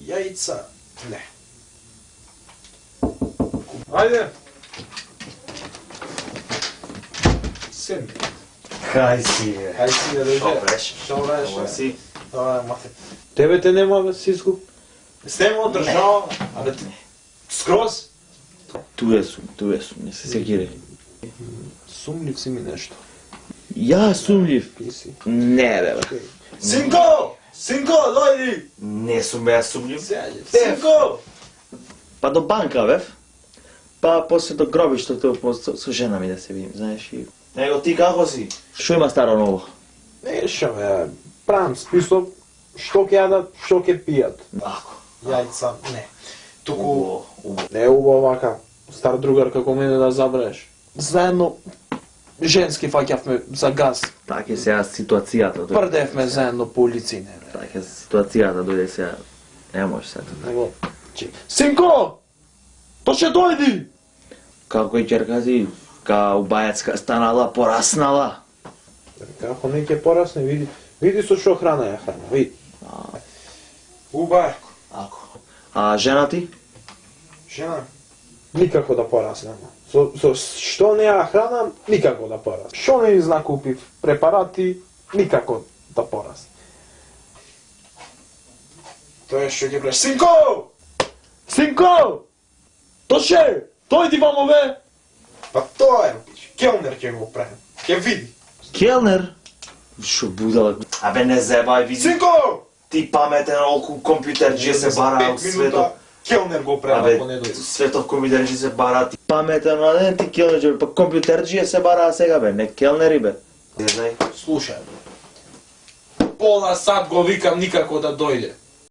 Jajica, ne. Ajde. Седни. Хај си, бе. Хај си да Шо беше? Шо беше? Ова си? Ова е мате. Тебе те нема бе си изгуб? Сте ме одржава, абе ти скроз? Туе сум, не се секири. Сумлив си ми нешто. Ја сумљив? Ти си. Не, бе. Синко! Синко, дојди! Не сум ја сумљив. Синко! Па до банка бев. Па после до гробиштето со жена ми да се видим, знаеш и... Него ти како си? Шо има старо ново? Нешто бе, правам список, што ќе јадат, што ќе пијат. Ако. Јајца, не. Туку, не е убаво вака, стар другар како мене да забреш. Заедно, женски фаќавме за газ. Така е сега ситуацијата. Прдевме заедно по улиците. Така е ситуацијата, дојде сега. Не може сега. Него, Синко! То ќе дојди! Како и ќерка си, ка убајацка станала, пораснала. Како не ќе порасне, види со што храна ја храна, види. Убајко. Ако. А жена ти? Жена, никако да порасне. Со што не ја хранам, никако да порасне. Што не изнакупив препарати, никако да порасне. Тоа е што ќе правиш. Синко! Синко! Тоше! Дојди вамо бе! Па тоа е, келнер ќе го правим. Ќе види. Келнер? Шо будала? Абе не зебај, види. Синко! Ти паметен олку компјутерџија се бара од светот. Келнер го правим ако не дојде. Светов компјутерџија се бара. Ти паметен, а не ти келнер, па компјутерџија се бара сега бе, не келнери бе. Не знај. Слушај, пола сат го викам никако да дојде.